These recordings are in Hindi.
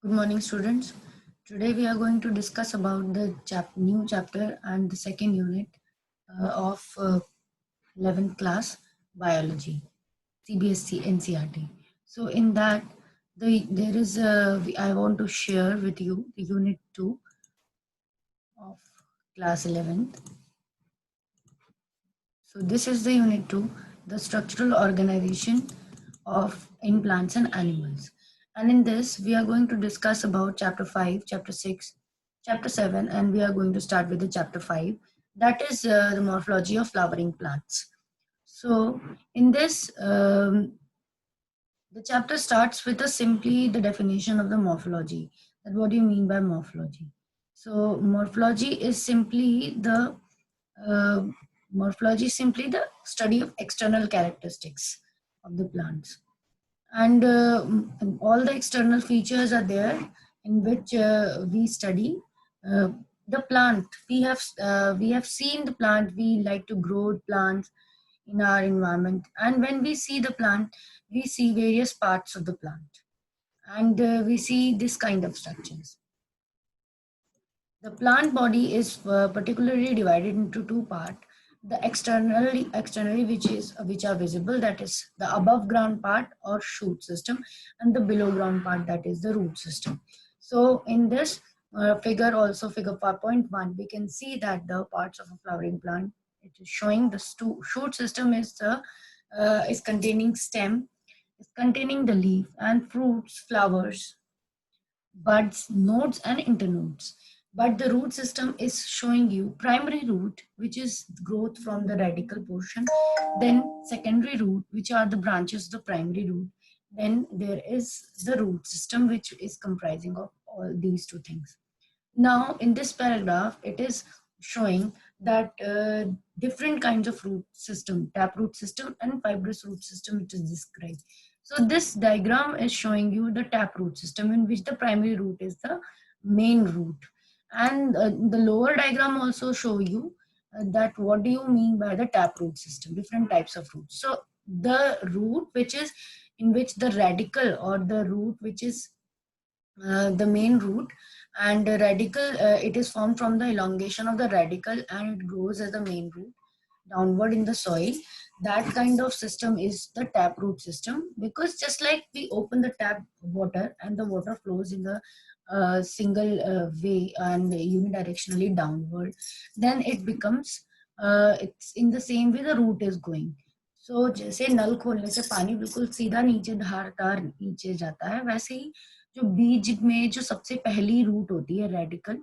Good morning, students. Today we are going to discuss about the new chapter and the second unit of 11th class biology, CBSE NCRT. So in that, I want to share with you the unit 2 of class 11th. So this is the unit 2, the structural organization of in plants and animals. And in this, we are going to discuss about chapter 5, chapter 6, chapter 7, and we are going to start with the chapter 5. That is the morphology of flowering plants. So in this, the chapter starts with simply the definition of the morphology. That what do you mean by morphology? So morphology is simply the uh, study of external characteristics of the plants, and all the external features are there in which we study uh, the plant. We have seen the plant. We like to grow plants in our environment, and when we see the plant, we see various parts of the plant, and we see this kind of structures. The plant body is particularly divided into two parts. The externally which are visible, that is the above ground part or shoot system, and the below ground part, that is the root system. So in this figure, also figure 5.1, we can see that the parts of a flowering plant, it is showing the shoot system is containing stem, is containing the leaf and fruits, flowers, buds, nodes, and internodes. But the root system is showing you primary root, which is growth from the radical portion, then secondary root, which are the branches of the primary root. Then there is the root system, which is comprising of all these two things. Now, in this paragraph, it is showing that different kinds of root system, taproot system and fibrous root system, it is described. So this diagram is showing you the taproot system, in which the primary root is the main root. And the lower diagram also show you that what do you mean by the taproot system, different types of roots. So the root which is in which the radical, or the root which is the main root, and the radical, it is formed from the elongation of the radical, and it grows as the main root downward in the soil. That kind of system is the taproot system, because just like we open the tap water and the water flows in the single way and unidirectionally downward, then it becomes it's in the same way the root is going. So जैसे नल खोलने से पानी बिल्कुल सीधा नीचे धारदार नीचे जाता है, वैसे ही जो बीज में जो सबसे पहली रूट होती है रेडिकल,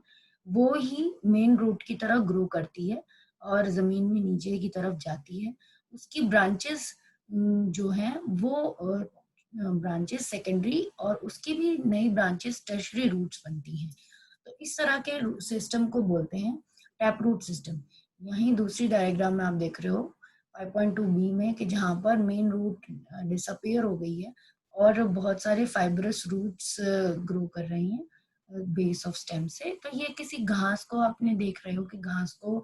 वो ही मेन रूट की तरह ग्रो करती है और जमीन में नीचे की तरफ जाती है. उसकी ब्रांचेस जो हैं वो ब्रांचेस सेकेंडरी, और उसकी भी नई ब्रांचेस टर्शरी रूट्स बनती हैं. तो इस तरह के सिस्टम को बोलते हैं टैप रूट सिस्टम. यहीं दूसरी डायग्राम में आप देख रहे हो 5.2b में कि जहाँ पर मेन रूट डिसअपियर हो गई है और बहुत सारे फाइब्रस रूट्स ग्रो कर रहे हैं बेस ऑफ स्टेम से. तो ये किसी घास को आपने देख रहे हो कि घास को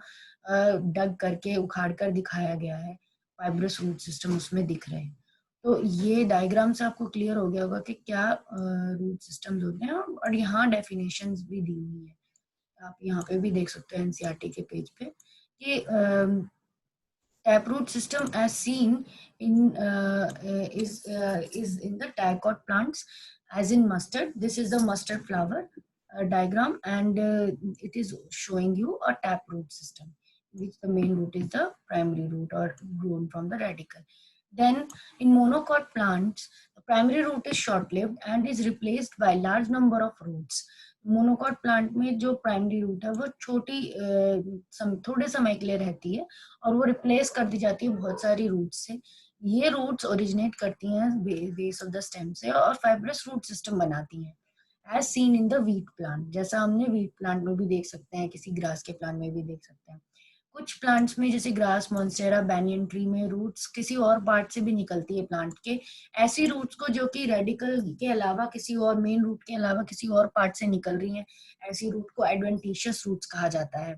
डग करके उखाड़ कर दिखाया गया है, फाइब्रस रूट सिस्टम उसमें दिख रहे हैं. तो ये डायग्राम से आपको क्लियर हो गया होगा कि क्या रूट सिस्टम्स होते हैं, और यहाँ डेफिनेशंस भी दी हुई है. आप यहाँ पे भी देख सकते हो एनसीईआरटी के पेज पे कि taproot system as seen in is in the dicot plants, as in mustard. This is the mustard flower diagram, and it is showing you a taproot system, which the main root is the primary root or grown from the radical. Then in monocot plants, the primary root is short-lived and is replaced by large number of roots. Monocot plant में जो प्राइमरी रूट है वो थोड़े समय के लिए रहती है और वो रिप्लेस कर दी जाती है बहुत सारी रूट्स से. ये रूट्स ओरिजिनेट करती हैं बेस ऑफ द स्टेम से और फाइब्रस रूट सिस्टम बनाती हैं, as seen in the wheat plant. जैसा हमने वीट प्लांट में भी देख सकते हैं, किसी ग्रास के प्लांट में भी देख सकते हैं. कुछ प्लांट्स में जैसे ग्रास, मॉन्स्टेरा, बैनियन ट्री में रूट्स किसी और पार्ट से भी निकलती है प्लांट के. ऐसी रूट्स को जो कि रेडिकल के अलावा किसी और मेन रूट के अलावा किसी और पार्ट से निकल रही हैं, ऐसी रूट को एडवेंटिशियस रूट्स कहा जाता है.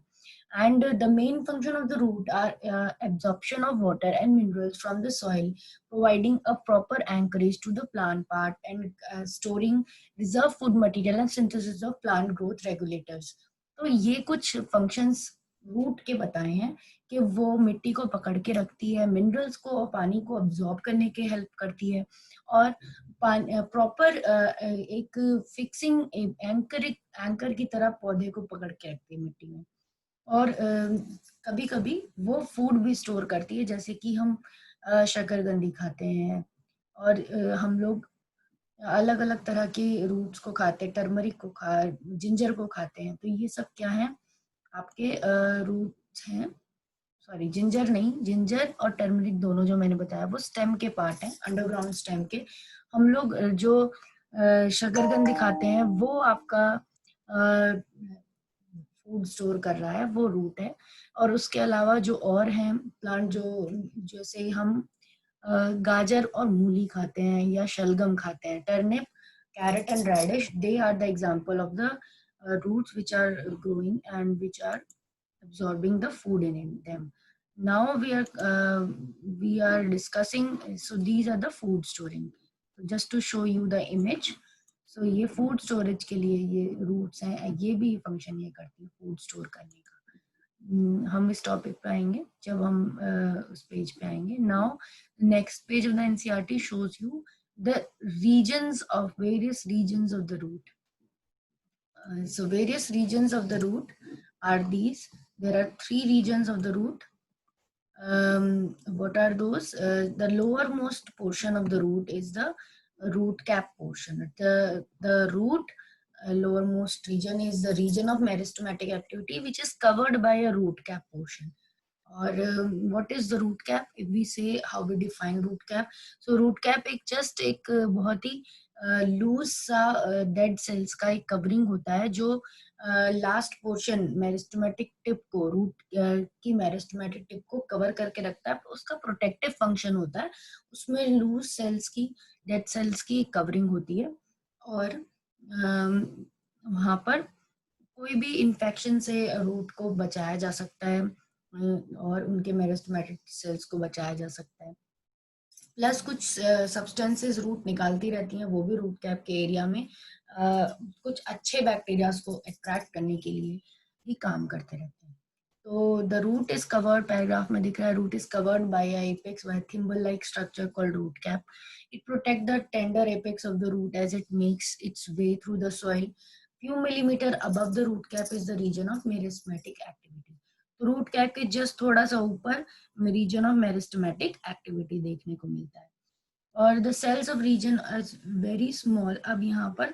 And the main function of the root are absorption of water and minerals from the soil, providing a proper anchorage to the plant part, and storing reserve food material and synthesis of plant growth regulators. तो ये कुछ functions रूट के बताए हैं कि वो मिट्टी को पकड़ के रखती है, मिनरल्स को और पानी को अब्सॉर्ब करने के हेल्प करती है, और प्रॉपर एक फिक्सिंग एंकर की तरह पौधे को पकड़ के रखती है मिट्टी में। और कभी कभी वो फूड भी स्टोर करती है, जैसे कि हम शकरकंदी खाते हैं, और हम लोग अलग अलग तरह के रूट्स को खाते हैं, टर्मरिक को जिंजर को खाते हैं। तो ये सब क्या है, आपके रूट्स हैं। सॉरी, जिंजर नहीं, जिंजर और टर्मरिक दोनों जो मैंने बताया वो स्टेम के पार्ट हैं, अंडरग्राउंड स्टेम के। हम लोग जो शकरकंदी खाते हैं वो आपका फूड स्टोर कर रहा है, वो रूट है। और उसके अलावा जो और हैं प्लांट, जो जैसे हम गाजर और मूली खाते हैं या शलगम खाते हैं, turnip, carrot and radish, they are the example of the roots which are growing and which are absorbing the food in them. Now we are discussing, so these are the food storing. So just to show you the image, so ये फूड स्टोरेज के लिए ये रूट्स हैं, ये भी फंक्शन ये करती है फूड स्टोर करने का। हम इस टॉपिक पे आएंगे जब हम उस पेज पे आएंगे। Now next page of the NCERT shows you the regions of various regions of the root. So various regions of the root are these. There are 3 regions of the root. What are those? The lowermost portion of the root is the root cap portion. The root lowermost region is the region of meristematic activity, which is covered by a root cap portion. Or what is the root cap? If we say how we define root cap, so root cap एक just एक बहुत ही लूज सा डेड सेल्स का एक कवरिंग होता है, जो लास्ट पोर्शन मेरिस्टेमेटिक टिप को, रूट की मेरिस्टेमेटिक टिप को कवर करके रखता है। उसका प्रोटेक्टिव फंक्शन होता है, उसमें लूज सेल्स की, डेड सेल्स की कवरिंग होती है, और वहां पर कोई भी इन्फेक्शन से रूट को बचाया जा सकता है, और उनके मेरिस्टेमेटिक सेल्स को बचाया जा सकता है। प्लस कुछ सब्सटेंसेस रूट निकालती रहती हैं, वो भी रूट कैप के एरिया में कुछ अच्छे बैक्टीरियाज को अट्रैक्ट करने के लिए भी काम करते रहते हैं। तो the root is covered, paragraph में दिख रहा है, root is covered by a apex by thimble like structure called root cap. It protect the tender apex of the root as it makes its way through the soil. Few millimeter above the root cap is the region of meristematic activity. तो रूट कैप के जस्ट थोड़ा सा ऊपर रीजन ऑफ मेरिस्टेमेटिक एक्टिविटी देखने को मिलता है, और the cells of region is very small. अब यहाँ पर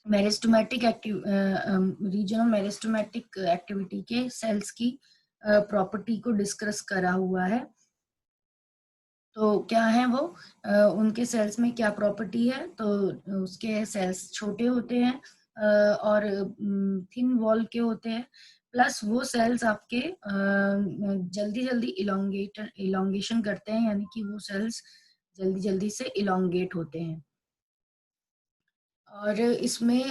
meristematic region of meristematic activity के सेल्स की प्रॉपर्टी को डिस्कस करा हुआ है. तो क्या है वो, उनके सेल्स में क्या प्रॉपर्टी है, तो उसके सेल्स छोटे होते हैं और थिन वॉल के होते हैं, प्लस वो सेल्स आपके जल्दी जल्दी इलोंगेशन करते हैं, यानी कि वो सेल्स जल्दी जल्दी से इलोंगेट होते हैं. और इसमें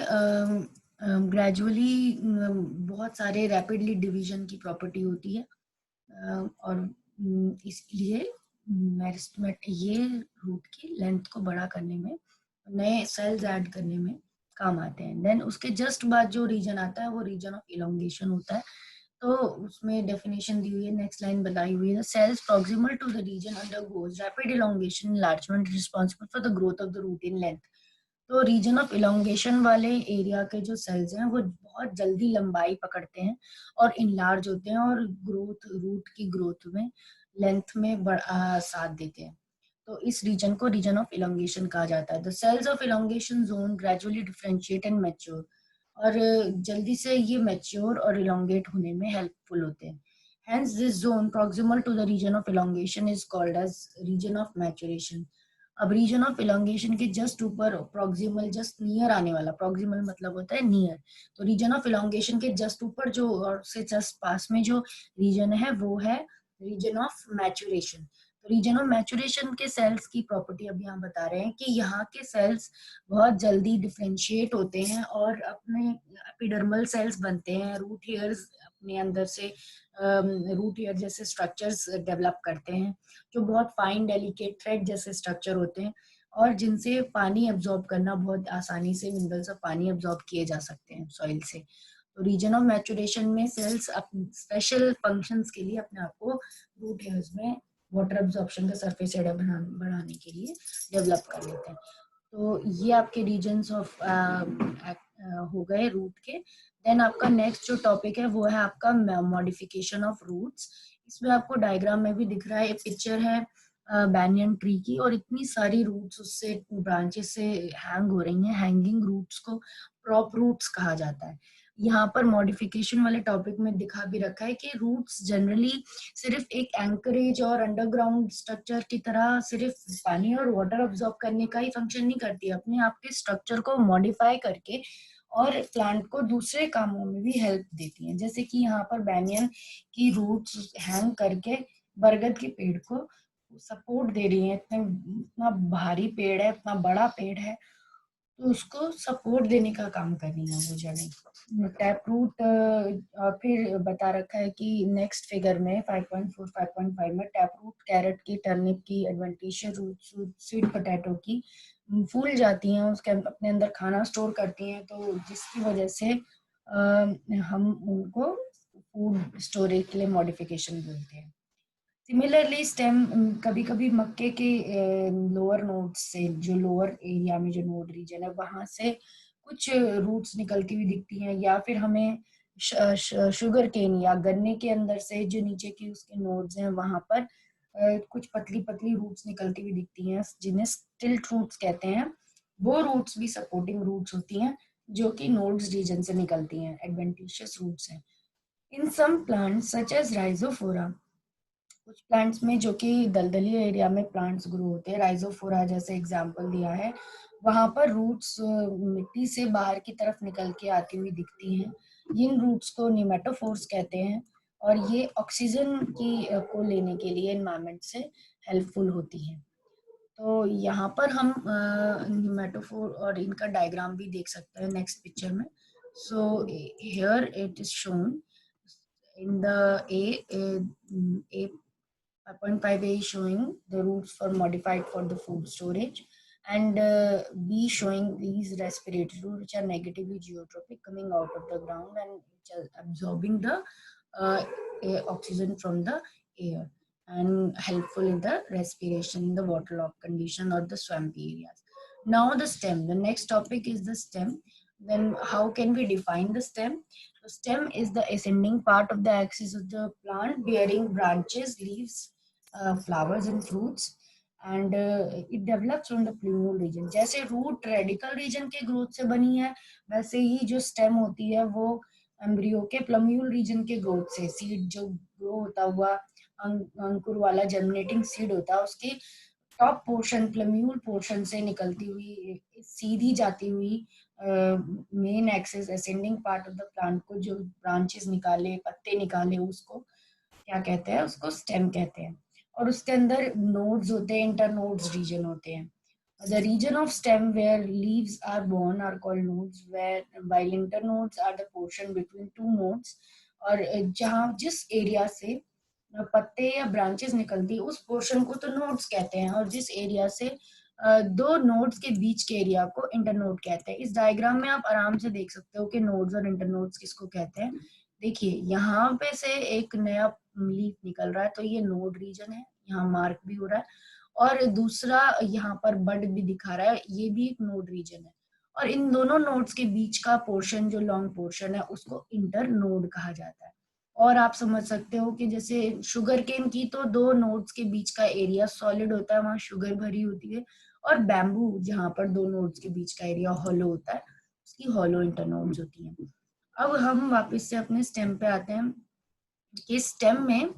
ग्रेजुअली बहुत सारे रैपिडली डिवीजन की प्रॉपर्टी होती है, और इसलिए मेरिस्टेमेट ये रूट की लेंथ को बड़ा करने में, नए सेल्स ऐड करने में काम आते हैं. देन उसके जस्ट बाद जो रीजन आता है वो रीजन ऑफ इलोंगेशन होता है. तो उसमें डेफिनेशन दी हुई है, नेक्स्ट लाइन बताई हुई है, cells proximal to the region undergoes rapid elongation enlargement responsible for the growth of the root in length. तो रीजन ऑफ इलोंगेशन वाले एरिया के जो सेल्स हैं वो बहुत जल्दी लंबाई पकड़ते हैं और इनलार्ज होते हैं, और ग्रोथ, रूट की ग्रोथ में, लेंथ में साथ देते हैं. तो इस रीजन को रीजन ऑफ इलोंगेशन कहा जाता है. The cells of elongation zone gradually differentiate and mature, और जल्दी से ये मैच्योर और इलोंगेट होने में हेल्पफुल होते हैं. Hence, this zone proximal to the region of elongation is called as region of maturation. अब रीजन ऑफ इलोंगेशन के जस्ट ऊपर, प्रॉक्सिमल जस्ट नियर आने वाला, प्रॉक्सिमल मतलब होता है नियर, तो रीजन ऑफ इलोंगेशन के जस्ट ऊपर जो, और से जस्ट पास में जो रीजन है वो है रीजन ऑफ मैचुरेशन. तो रीजन ऑफ मैचुरेशन के सेल्स की प्रॉपर्टी अब यहाँ बता रहे हैं कि यहाँ के सेल्स बहुत जल्दी डिफरेंशिएट होते हैं और अपने एपिडर्मल सेल्स बनते हैं, रूट हेयर्स अपने अंदर से रूट हेयर जैसे स्ट्रक्चर्स डेवलप करते हैं, जो बहुत फाइन डेलिकेट थ्रेड जैसे स्ट्रक्चर होते हैं और जिनसे पानी एब्जॉर्ब करना बहुत आसानी से, मिनरल्स और पानी एब्जॉर्ब किए जा सकते हैं सॉइल से। तो रीजन ऑफ मैचुरेशन में सेल्स स्पेशल फंक्शंस के लिए अपने आप को रूट हेयर्स में वाटर एब्जॉर्प्शन का सरफेस एरिया बढ़ाने के लिए डेवलप कर लेते हैं। तो ये आपके रीजन्स ऑफ हो गए रूट के। देन आपका नेक्स्ट जो टॉपिक है वो है आपका मॉडिफिकेशन ऑफ रूट्स। इसमें आपको डायग्राम में भी दिख रहा है, पिक्चर है बैनियन ट्री की, और इतनी सारी रूट्स उससे ब्रांचेस से हैंग हो रही हैं। हैंगिंग रूट्स को प्रॉप रूट्स कहा जाता है। यहाँ पर मॉडिफिकेशन वाले टॉपिक में दिखा भी रखा है कि रूट्स जनरली सिर्फ एक एंकरेज और अंडरग्राउंड स्ट्रक्चर की तरह सिर्फ पानी और वाटर ऑब्जॉर्ब करने का ही फंक्शन नहीं करती, अपने आप के स्ट्रक्चर को मॉडिफाई करके और प्लांट को दूसरे कामों में भी हेल्प देती हैं। जैसे कि यहाँ पर बैनियन की रूट्स हैंग करके बरगद के पेड़ को सपोर्ट दे रही हैं। इतना भारी पेड़ है, इतना बड़ा पेड़ है, तो उसको सपोर्ट देने का काम कर रही है वो जड़ें। टैप रूट फिर बता रखा है कि नेक्स्ट फिगर में 5.4 5.5 में टैप रूट कैरेट की, टर्निप की, एडवेंटिशियस रूट, स्वीट पोटैटो की फूल जाती हैं, उसके अपने अंदर खाना स्टोर करती हैं, तो जिसकी वजह से हम उनको फूड स्टोरेज के लिए मॉडिफिकेशन बोलते हैं। सिमिलरली स्टेम कभी कभी मक्के के लोअर नोड्स से, जो लोअर एरिया में जो नोड रीजन है वहां से कुछ रूट्स निकलती हुई दिखती हैं, या फिर हमें शुगर केन या गन्ने के अंदर से जो नीचे की उसके नोड्स हैं वहां पर कुछ पतली पतली रूट्स निकलती हुई दिखती हैं, जिन्हें स्टिल्ट रूट्स कहते हैं। वो रूट्स भी सपोर्टिंग रूट्स होती हैं जो कि नोड्स रीजन से निकलती हैं, एडवेंटिशियस रूट्स हैं। In some plants such as Rhizophora, कुछ प्लांट्स में जो कि दलदली एरिया में प्लांट्स ग्रो होते हैं, राइजोफोरा जैसे एग्जांपल दिया है, वहां पर रूट्स मिट्टी से बाहर की तरफ निकल के आती हुई दिखती हैं। इन रूट्स को निमेटोफोर्स कहते हैं और ये ऑक्सीजन की को लेने के लिए एनवायरनमेंट से हेल्पफुल होती हैं। तो यहाँ पर हम निमेटोफोर और इनका डायग्राम भी देख सकते हैं नेक्स्ट पिक्चर में। So here it is shown in the A 5.5a is showing the roots for modified for the food storage, and B showing these respiratory roots which are negatively geotropic coming out of the ground and which are absorbing the oxygen from the air and helpful in the respiration in the waterlogged condition or the swampy areas. Now the stem, the next topic is the stem. Then how can we define the stem? The stem is the ascending part of the axis of the plant bearing branches, leaves, flowers and fruits, and it develops from the plumule region. जैसे रूट रेडिकल रीजन के ग्रोथ से बनी है, वैसे ही जो स्टेम होती है वो एम्ब्रियो के प्लम्यूल रीजन के ग्रोथ से, सीड जो ग्रो होता हुआ अंकुर वाला जर्मिनेटिंग सीड होता है उसके टॉप पोर्शन प्लम्यूल पोर्शन से निकलती हुई सीधी जाती हुई main axis ascending part of the plant को जो ब्रांचेस निकाले, पत्ते निकाले, उसको क्या कहते हैं? उसको स्टेम कहते हैं। और उसके अंदर नोड्स होते हैं, इंटरनोड्स रीजन होते हैं। The region of stem where leaves are born are called nodes, while internodes are the portion between two nodes. और जहाँ जिस एरिया से पत्ते या ब्रांचेस निकलती है उस पोर्शन को तो नोड्स कहते हैं, और जिस एरिया से दो नोड्स के बीच के एरिया को इंटरनोड कहते हैं। इस डायग्राम में आप आराम से देख सकते हो कि नोड्स और इंटरनोड्स किसको कहते हैं। देखिए यहाँ पे से एक नया लीफ निकल रहा है तो ये नोड रीजन है, यहाँ मार्क भी हो रहा है, और दूसरा यहाँ पर बड भी दिखा रहा है, ये भी एक नोड रीजन है। और इन दोनों नोड्स के बीच का पोर्शन जो लॉन्ग पोर्शन है उसको इंटरनोड कहा जाता है। और आप समझ सकते हो कि जैसे शुगर केन की तो दो नोड्स के बीच का एरिया सॉलिड होता है, वहां शुगर भरी होती है, और बैम्बू जहां पर दो नोड्स के बीच का एरिया हॉलो होता है उसकी हॉलो इंटरनोड्स होती हैं। अब हम वापस से अपने स्टेम पे आते हैं कि स्टेम में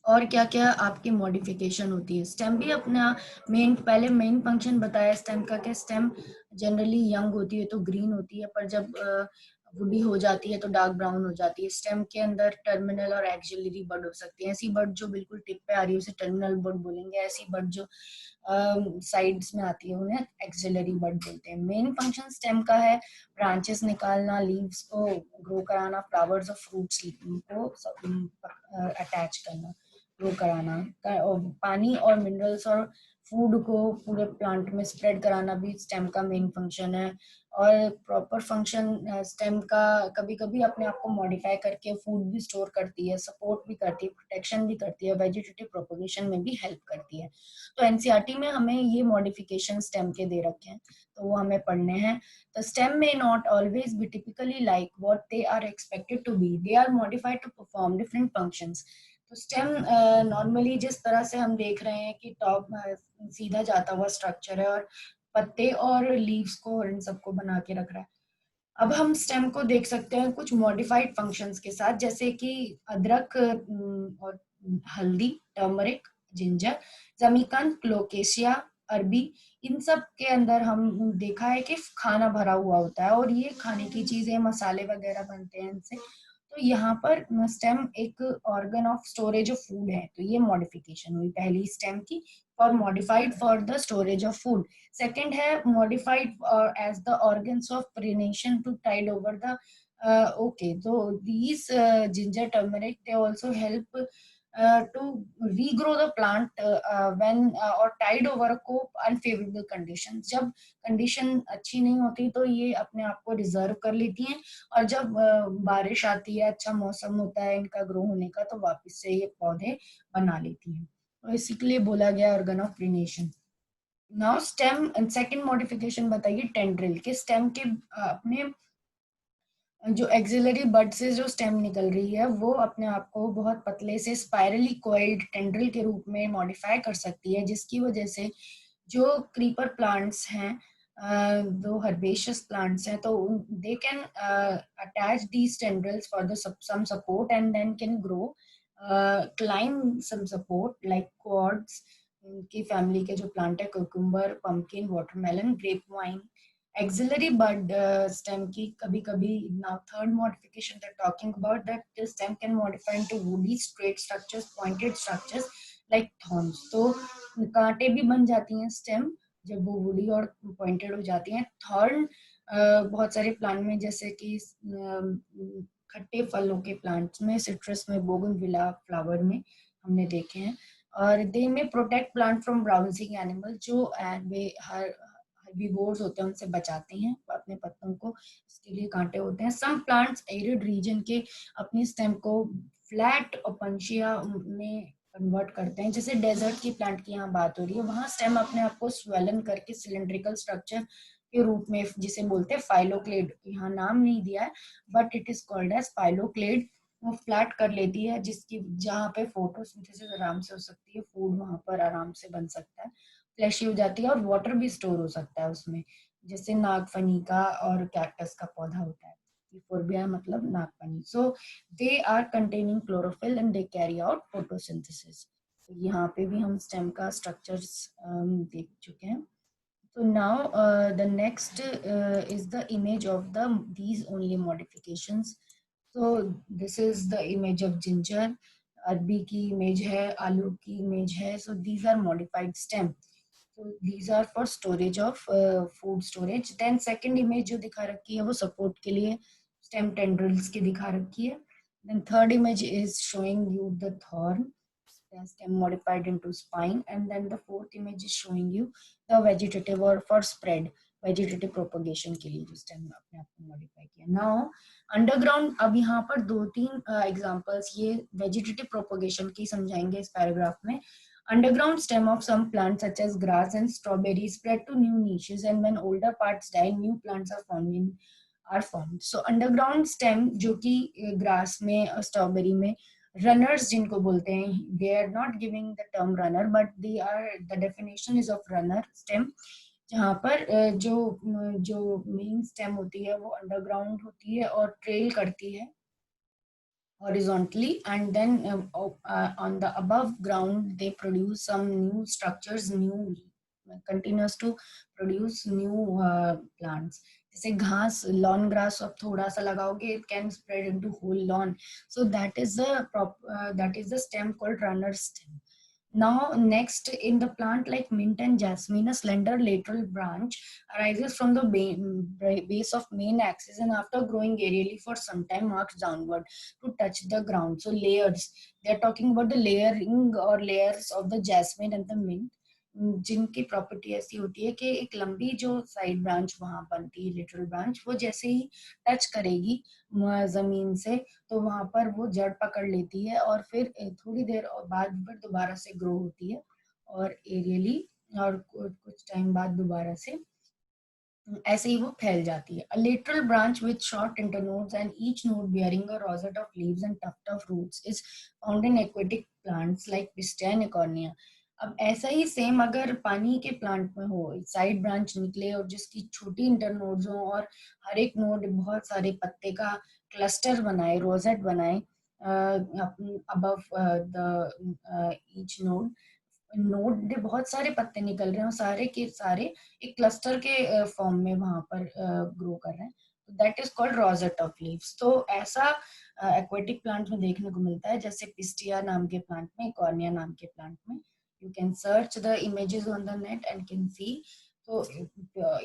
और क्या क्या आपकी मॉडिफिकेशन होती है। स्टेम भी अपना पहले मेन फंक्शन बताया स्टेम का कि स्टेम जनरली यंग होती है तो ग्रीन होती है, पर जब वुडी हो जाती है तो डार्क ब्राउन हो जाती है। स्टेम के अंदर टर्मिनल और एक्सिलरी बड हो सकती है। ऐसी बड जो बिल्कुल टिप पे आ रही है उसे टर्मिनल बड बोलेंगे। ऐसी बड जो साइड्स में आती है उन्हें एक्सिलरी बड बोलते हैं। मेन फंक्शन स्टेम का है ब्रांचेस निकालना, लीव्स को ग्रो कराना, फ्लावर्स और फ्रूट्स को अटैच करना, ग्रो कराना, पानी और मिनरल्स और फूड को पूरे प्लांट में स्प्रेड कराना भी स्टेम का मेन फंक्शन है। और प्रॉपर फंक्शन स्टेम का कभी कभी अपने आप को मॉडिफाई करके फूड भी स्टोर करती है, सपोर्ट भी करती है, प्रोटेक्शन भी करती है, वेजिटेटिव प्रोपोगेशन में भी हेल्प करती है। तो एनसीईआरटी में हमें ये मॉडिफिकेशन स्टेम के दे रखे हैं, तो वो हमें पढ़ने हैं। The stem may not always be typically like what they are expected to be. They are modified to perform different functions. तो स्टेम नॉर्मली जिस तरह से हम देख रहे हैं कि टॉप सीधा जाता हुआ स्ट्रक्चर है और पत्ते और लीव्स को और इन सबको बना के रख रहा है। अब हम स्टेम को देख सकते हैं कुछ मॉडिफाइड फंक्शंस के साथ, जैसे कि अदरक और हल्दी, टर्मरिक, जिंजर, जमीकंद, क्लोकेशिया, अरबी, इन सब के अंदर हम देखा है कि खाना भरा हुआ होता है और ये खाने की चीजें, मसाले वगैरह बनते हैं इनसे। तो यहाँ पर स्टेम एक organ of storage of food है, तो ये मॉडिफिकेशन हुई पहली स्टेम की, for modified for the storage of food. Second है modified as the organs of pollination to tide over the okay. So these ginger, turmeric, they also help to regrow the plant when or tide over a cope unfavorable conditions. जब कंडीशन अच्छी नहीं होती तो ये अपने आप को रिजर्व कर लेती हैं, और जब बारिश आती है, अच्छा मौसम होता है इनका ग्रो होने का, तो वापस से ये पौधे बना लेती हैं। तो इसी के लिए बोला गया organ of perennation. Now stem second modification बताइए टेंड्रिल के। स्टेम के अपने जो एक्सिलरी बड से जो स्टेम निकल रही है वो अपने आप को बहुत पतले से स्पाइरली कोइल्ड टेंड्रिल के रूप में मॉडिफाई कर सकती है, जिसकी वजह से जो क्रीपर प्लांट्स हैं, जो हर्बेशियस प्लांट्स हैं, तो they can attach these tendrils for the some support and then can grow, climb some support like gourds की फैमिली के जो प्लांट है, cucumber, pumpkin, watermelon, grape vine. Axillary bud stem की कभी कभी, now third modification that talking about that the stem can modify into woody straight structures, pointed structures like thorns. तो कांटे भी बन जाती हैं स्टेम जब वो वुडी और पॉइंटेड हो जाती हैं। थॉर्न बहुत सारे प्लांट में, जैसे कि खट्टे फलों के प्लांट्स में, सिट्रस में, बोगनविला फ्लावर में हमने देखे हैं। और दे में protect plant from browsing animal, जो वे हर्बीवोर्स होते हैं उनसे बचाते हैं अपने पत्तों को, इसके लिए कांटे होते हैं। सम प्लांट्स एरिड रीजन के अपनी स्टेम को फ्लैट और पंशिया में कन्वर्ट करते हैं। जैसे डेजर्ट की प्लांट की यहाँ बात हो रही है, वहां स्टेम अपने आप को स्वेलन करके सिलेंड्रिकल स्ट्रक्चर के रूप में, जिसे बोलते हैं फाइलोक्लेड, यहाँ नाम नहीं दिया है but it is called as phylloclade, वो फ्लैट कर लेती है, जिसकी जहाँ पे फोटोसिंथेसिस आराम से हो सकती है, फूड वहां पर आराम से बन सकता है, फ्लैशी हो जाती है, और वाटर भी स्टोर हो सकता है उसमें, जैसे नागफनी का और कैक्टस का पौधा होता है। यूफोर्बिया मतलब नागफनी। So they are containing chlorophyll and they carry out photosynthesis. तो यहाँ पे भी हम स्टेम का स्ट्रक्चर्स देख चुके हैं। So now the next is the image of these only modifications. So this is the image of ginger, अरबी की इमेज है, आलू की इमेज है। So these are modified stem. So these are for storage of food storage. Then second image जो दिखा रखी है वो support के लिए stem tendrils की दिखा रखी है. Then third image is showing you the thorn, stem modified into spine, and then the fourth image is showing you the vegetative or for spread, vegetative propagation के लिए जो स्टेम अपने आप को मॉडिफाई किया। नाउ अंडरग्राउंड, अब यहाँ पर दो तीन एग्जांपल्स ये वेजिटेटिव प्रोपोगेशन की समझाएंगे इस पैराग्राफ में। Underground stem of some plants such as grass and strawberry spread to new niches, and when older parts die, new plants are formed. So underground stem जो कि ग्रास में, स्ट्रॉबेरी में, रनर्स जिनको बोलते हैं, they are not giving the term runner but they are, the definition is of runner stem, जहाँ पर जो मेन स्टेम होती है वो अंडरग्राउंड होती है और ट्रेल करती है horizontally, and then on the above ground they produce some new structures, new continues to produce new plants. जैसे घास, लॉन ग्रास आप थोड़ा सा लगाओगे, it can spread into whole lawn. So that is the stem called runner stem. Now, next in the plant like mint and jasmine, a slender lateral branch arises from the base of main axis and after growing aerially for some time marks downward to touch the ground. So layers, they are talking about the layering or layers of the jasmine and the mint, जिनकी प्रॉपर्टी ऐसी होती है कि एक लंबी जो साइड ब्रांच वहां बनती है, लिटरल ब्रांच, वो जैसे ही टच करेगी जमीन से तो वहां पर वो जड़ पकड़ लेती है और फिर थोड़ी देर और बाद फिर दोबारा से ग्रो होती है और एरियली, और कुछ टाइम बाद दोबारा से ऐसे ही वो फैल जाती है. A lateral branch with short internodes and each node bearing a rosette of leaves and tuft of roots is found in aquatic plants like Pistia and Ecornia. अब ऐसा ही सेम अगर पानी के प्लांट में हो, साइड ब्रांच निकले और जिसकी छोटी इंटरनोड्स हो और हर एक नोड बहुत सारे पत्ते का क्लस्टर बनाए, रोजेट बनाए above the each node, node के बहुत सारे पत्ते निकल रहे हैं और सारे के सारे एक क्लस्टर के फॉर्म में वहां पर ग्रो कर रहे हैं. That is called rosette of leaves. तो ऐसा एक्वेटिक प्लांट में देखने को मिलता है, जैसे पिस्टिया नाम के प्लांट में, कॉर्निया नाम के प्लांट में. You can search the images on the net and can see. तो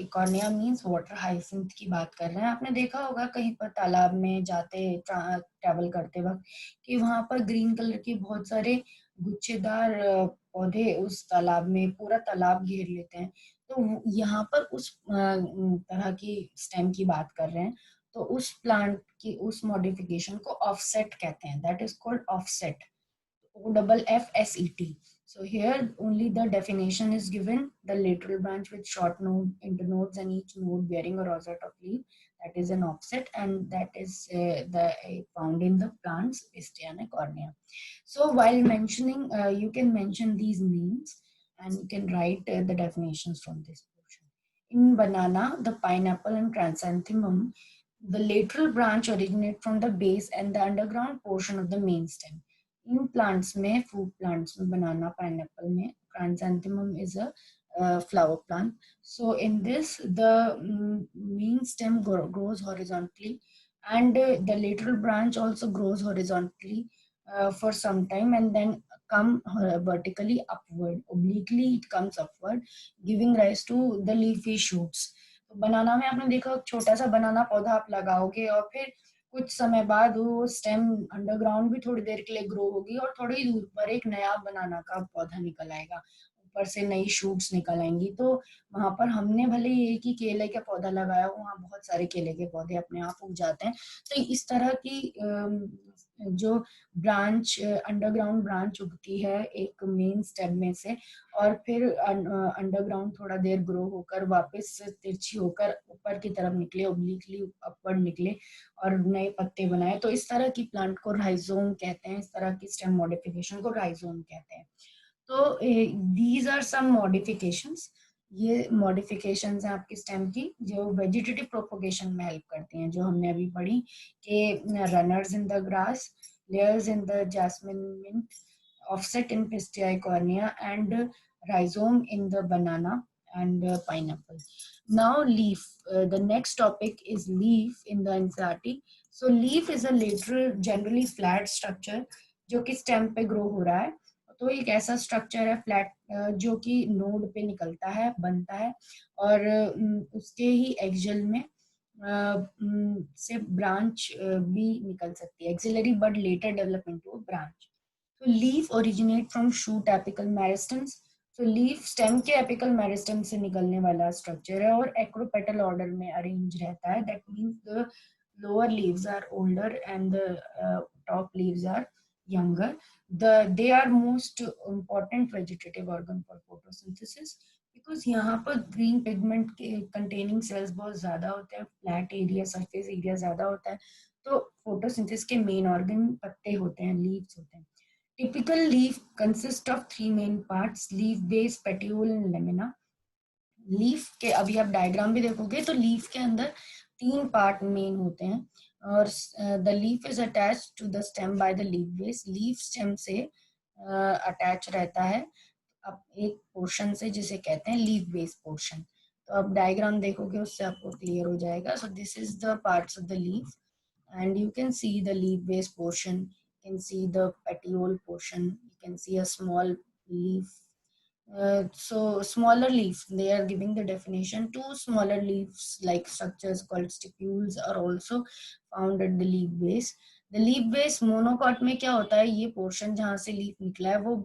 इकॉर्निया मीन्स वाटर हाइसिंथ की बात कर रहे हैं. आपने देखा होगा कहीं पर तालाब में जाते ट्रैवल करते वक्त कि वहां पर ग्रीन कलर के बहुत सारे गुच्छेदार पौधे उस तालाब में पूरा तालाब घेर लेते हैं. तो यहाँ पर उस तरह की स्टेम की बात कर रहे हैं. तो उस प्लांट की उस मॉडिफिकेशन को ऑफसेट कहते हैं. That is called offset. OFFSET. So here only the definition is given: the lateral branch with short node, internodes, and each node bearing a rosette of leaf. That is an offset, and that is found in the plants Pistia and Cornea. So while mentioning, you can mention these names, and you can write the definitions from this portion. In banana, the pineapple, and chrysanthemum, the lateral branch originates from the base and the underground portion of the main stem. In plants में, फ्रूट प्लांट्स में, बनाना, पाइनएप्पल में, chrysanthemum is a flower plant. So in this, the main stem grows horizontally, and the lateral branch also grows horizontally for some time, and then come vertically upward. Obliquely it comes upward, giving rise to the leafy shoots. तो बनाना में आपने देखा छोटा सा बनाना पौधा आप लगाओगे और फिर कुछ समय बाद वो स्टेम अंडरग्राउंड भी थोड़ी देर के लिए ग्रो होगी और थोड़ी दूर पर एक नया बनाना का पौधा निकल आएगा, ऊपर से नई शूट्स निकल आएंगी. तो वहां पर हमने भले एक ही केले का पौधा लगाया हो, वहां बहुत सारे केले के पौधे अपने आप उग जाते हैं. तो इस तरह की जो ब्रांच, अंडरग्राउंड ब्रांच उगती है एक मेन स्टेम में से, और फिर अंडरग्राउंड थोड़ा देर ग्रो होकर वापस तिरछी होकर ऊपर की तरफ निकले, ओब्लिकली अपवर्ड निकले और नए पत्ते बनाए. तो इस तरह की प्लांट को राइजोम कहते हैं. इस तरह की स्टेम मॉडिफिकेशन को राइजोम कहते हैं. तो दीज आर सम मॉडिफिकेशंस. ये मॉडिफिकेशंस हैं आपकी स्टेम की जो वेजिटेटिव प्रोपोगेशन में हेल्प करती हैं, जो हमने अभी पढ़ी कि runners in the grass, layers in the jasmine mint, offset in Pistia cornea, and rhizome in the banana and pineapple. Now leaf. The next topic is leaf in the NCERT. So leaf is a lateral, generally flat structure जो कि स्टेम पे ग्रो हो रहा है. तो एक ऐसा स्ट्रक्चर है फ्लैट जो कि नोड पे निकलता है, बनता है, और उसके ही एक्सियल में से ब्रांच भी निकल सकती है, axillary bud later develop into branch. तो leaf originate from shoot apical meristems. तो लीफ स्टेम के एपिकल मेरिस्टम से निकलने वाला स्ट्रक्चर है और एक्रोपेटल ऑर्डर में अरेंज रहता है. That means the lower leaves are older and the top leaves are younger. They are most important vegetative organ for photosynthesis because यहाँ पर ग्रीन पिगमेंट के कंटेनिंग सेल्स बहुत ज्यादा होते हैं, फ्लैट एरिया, सरफेस एरिया ज्यादा होता है. तो फोटोसिंथेसिस के मेन ऑर्गन पत्ते होते हैं, लीव्स होते हैं. Typical leaf consist of 3 main parts: leaf base, petiole and lamina. Leaf के अभी आप डायग्राम भी देखोगे तो लीफ के अंदर 3 पार्ट मेन होते हैं और the leaf is attached to the stem by the leaf base. Leaf stem से अटैच रहता है अब एक पोर्शन से जिसे कहते हैं लीफ बेस्ड पोर्शन। तो अब डायग्राम देखोगे उससे आपको क्लियर हो जाएगा। So this is the parts of the leaf and you can see the leaf based portion, you can see the petiole portion, you can see a small leaf. So smaller leaves, they are giving the definition. Two smaller leaves like structures called stipules are also found at the leaf base. The leaf base monocot में क्या होता है, ये पोर्शन जहाँ से लीफ निकला है वो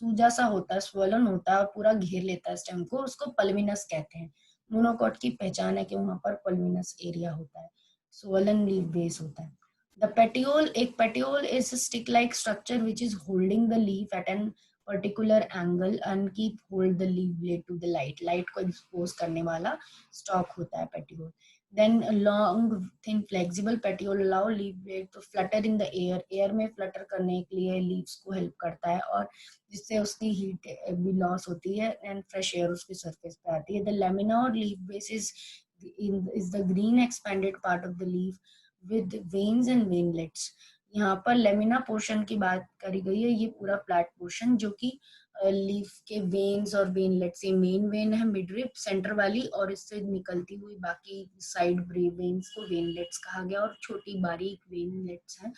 सूजा सा होता है, स्वलन होता है और पूरा घेर लेता है स्टेम को, उसको पल्मिनस कहते हैं। मोनोकॉट की पहचान है कि वहां पर पल्मिनस एरिया होता है, स्वलन लीफ बेस होता है। द पेटियोल, एक petiole is stick like structure which is holding the leaf at an particular angle and keep hold the leaf blade to the light, light को एक्सपोज करने वाला स्टॉक होता है petiole. Then long thin flexible petiole allow leaf blade to flutter in the air, air में फ्लटर करने के लिए लीव्स को हेल्प करता है और जिससे उसकी हीट भी लॉस होती है एंड फ्रेश एयर उसकी सरफेस पे आती है। द लेमिना और leaf base is the green expanded part of the leaf with veins and veinlets। यहाँ पर लेमिना पोर्शन की बात करी गई है, ये पूरा फ्लैट पोर्शन जो कि लीफ के वेन्स और वेनलेट से, मेन वेन है मिडरिप सेंटर वाली और इससे निकलती हुई बाकी साइड वेन्स को वेनलेट्स कहा गया और छोटी बारीक वेनलेट्स हैं।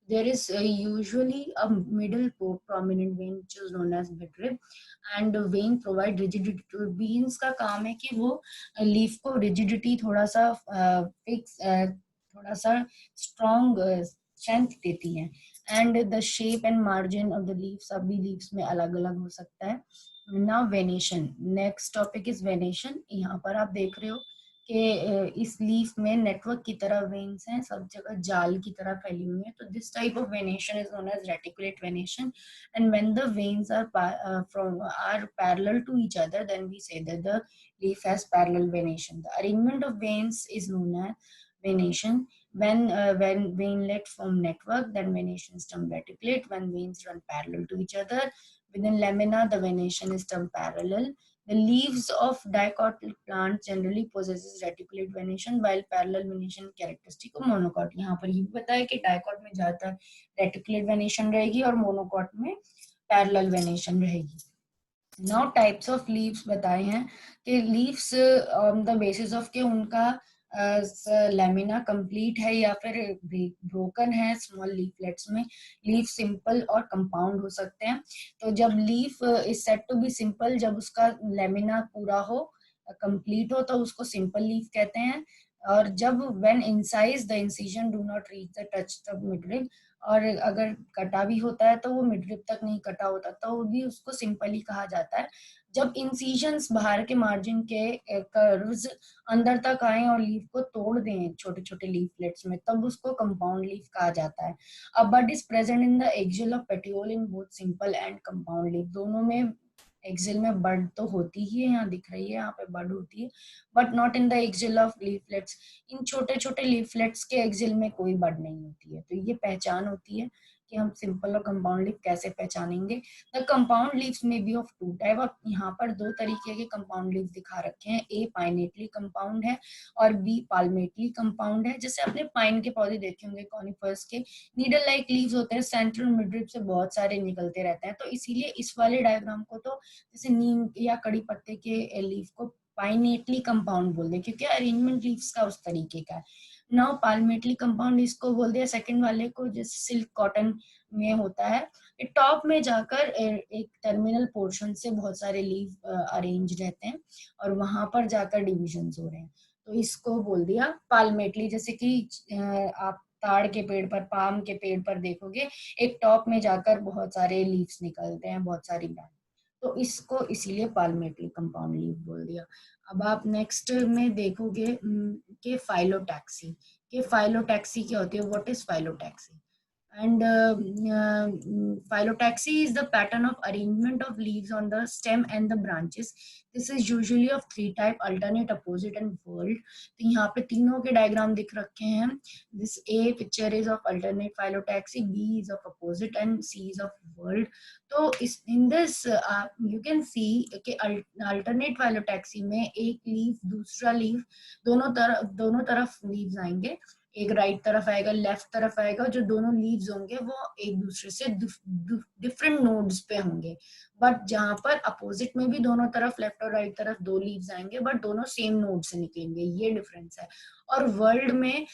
there is usually a middle prominent vein which is known as midrib and vein provide rigidity to veins का काम है कि वो लीफ को rigidity थोड़ा सा फिक्स थोड़ा सा स्ट्रॉन्ग स्ट्रेंथ देती है and the shape and margin of the leaf सभी लीव्स में अलग अलग हो सकता है। Now venation, next topic is venation. यहाँ पर आप देख रहे हो कि इस लीफ में नेटवर्क की तरह वेन्स हैं, सब जगह जाल की तरह फैली हुई है। तो this type of venation is known as reticulate venation and when the veins are parallel to each other then we say that the leaf has parallel venation. The arrangement of veins is known as venation. When veinlet form network, then venation is termed reticulate. When veins run parallel to each other within lamina, the venation is termed parallel. The leaves of dicotyl plants generally possesses reticulate venation, while parallel venation characteristic of monocot। यहाँ पर ये पता है कि डाइकॉट में ज्यादातर रेटिकुलेट वेनेशन रहेगी और मोनोकॉट में पैरेलल वेनेशन रहेगी। नाउ टाइप्स ऑफ लीव्स बताए हैं कि leaves on the basis of के उनका लेमिना कंप्लीट है या फिर ब्रोकन है स्मॉल लीफलेट्स में, लीफ सिंपल और कंपाउंड हो सकते हैं। तो जब leaf is said to be simple, जब उसका लेमिना पूरा हो कंप्लीट हो तो उसको सिंपल लीफ कहते हैं। और जब when incise the incision do not reach the touch the midrib, और अगर कटा भी होता है तो वो मिडरिब तक नहीं कटा होता तो वो भी उसको सिंपली कहा जाता है। जब इंसिजन्स बाहर के मार्जिन के कर्व्स अंदर तक आए और लीफ को तोड़ दें छोटे छोटे लीफलेट्स में, तब उसको कंपाउंड लीफ कहा जाता है। A bud is present in the axial of petiole in both simple and compound leaf, दोनों में एक्सियल में बड तो होती ही है, यहाँ दिख रही है, यहाँ पे बड होती है, but not in the axial of leaflets. इन छोटे छोटे लीफलेट्स के एक्सियल में कोई बड नहीं होती है। तो ये पहचान होती है कि हम सिंपल और कंपाउंड लीफ कैसे पहचानेंगे। द कंपाउंड लीव्स में बी ऑफ टू टाइप, और यहाँ पर दो तरीके के कंपाउंड लीव्स दिखा रखे हैं, ए पाइनेटली कंपाउंड है और बी पाल्मेटली कंपाउंड है। जैसे आपने पाइन के पौधे देखे होंगे कॉनिफर्स के, नीडल लाइक लीव्स होते हैं, सेंट्रल मिडरिप से बहुत सारे निकलते रहते हैं। तो इसीलिए इस वाले डायग्राम को तो जैसे नीम या कड़ी पत्ते के लीफ को पाइनेटली कंपाउंड बोल दे क्योंकि अरेंजमेंट लीव्स का उस तरीके का है। नाउ पाल्मेटली कंपाउंड इसको बोल दिया सेकंड वाले को, जैसे सिल्क कॉटन में होता है, टॉप में जाकर एक टर्मिनल पोर्शन से बहुत सारे लीव अरेंज रहते हैं और वहां पर जाकर डिविजन्स हो रहे हैं, तो इसको बोल दिया पाल्मेटली। जैसे कि आप ताड़ के पेड़ पर, पाम के पेड़ पर देखोगे एक टॉप में जाकर बहुत सारे लीव्स निकलते हैं, बहुत सारी ब्रांच, तो इसको इसीलिए पाल्मेटली कंपाउंड लीफ बोल दिया। अब आप नेक्स्ट में देखोगे कि फाइलोटैक्सी, कि फाइलोटैक्सी क्या होती है, what is phyllotaxy. And phyllotaxy is the pattern of arrangement of leaves on the stem and the branches. This is usually of three type: alternate, opposite and whorled। तो यहाँ पे तीनों के डायग्राम दिख रखे हैं। This A picture is of alternate phyllotaxy, B is of opposite and C is of whorled। तो इस in this you can see कि alternate phyllotaxy में एक लीफ दूसरा लीफ दोनों तरफ लीव्स आएंगे एक राइट तरफ आएगा, लेफ्ट तरफ आएगा, जो दोनों लीव्स होंगे वो एक दूसरे से डिफरेंट नोड्स पे होंगे। बट जहां पर अपोजिट में भी दोनों तरफ लेफ्ट और राइट तरफ दो लीव्स आएंगे, बट दोनों सेम नोड से निकलेंगे, ये डिफरेंस है। और वर्ल्ड में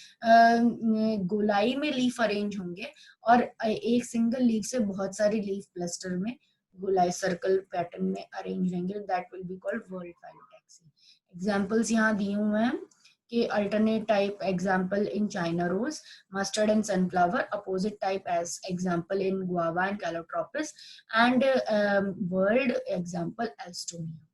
गोलाई में लीफ अरेंज होंगे, और एक सिंगल लीफ से बहुत सारी लीफ क्लस्टर में गोलाई सर्कल पैटर्न में अरेंज रहेंगे, that will be called world phyllotaxy. Examples यहाँ दिए हुए हैं कि alternate type example in China rose, mustard and sunflower, opposite type as example in guava and calotropis, and world example Alstonia.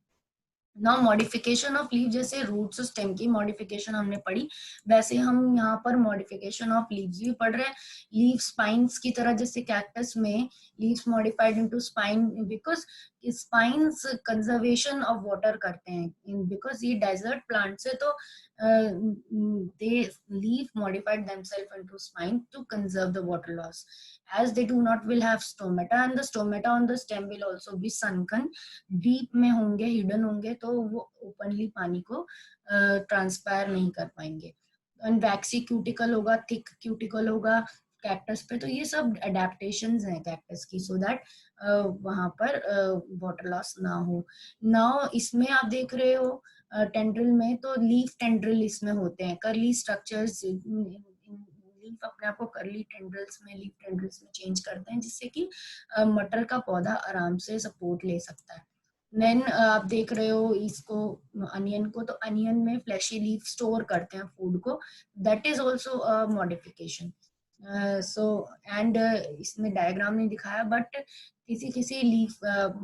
Now modification of leave, जैसे रूट्स और स्टेम की मॉडिफिकेशन हमने पढ़ी, वैसे हम यहाँ पर मॉडिफिकेशन ऑफ लीव्स भी पढ़ रहे हैं। लीव स्पाइन्स की तरह, जैसे कैक्टस में leaves modified into spine because spines conservation of water करते हैं, बिकॉज ये डेजर्ट प्लांट्स है, तो they leaf modified themselves into spine to conserve the water loss, as they do not will have stomata, and the stomata on the stem will also be sunken, deep में होंगे, हिडन होंगे, तो वो ओपनली पानी को ट्रांसपायर नहीं कर पाएंगे। एंड वैक्सी क्यूटिकल होगा, थिक क्यूटिकल होगा कैक्टस पे, तो ये सब एडेप्टेशंस हैं कैक्टस की, सो दैट वहां पर वाटर लॉस ना हो। नाउ इसमें आप देख रहे हो टेंड्रिल में, तो लीफ टेंड्रिल इसमें होते हैं, करली स्ट्रक्चर्स, लीफ अपने आप को करली टेंड्रिल्स में, लीफ टेंड्रिल्स में चेंज करते हैं, जिससे कि मटर का पौधा आराम से सपोर्ट ले सकता है। देन आप देख रहे हो इसको, अनियन को, तो अनियन में फ्लैशी लीफ स्टोर करते हैं फूड को, that is also a modification. So and इसमें डायग्राम नहीं दिखाया, बट किसी किसी लीफ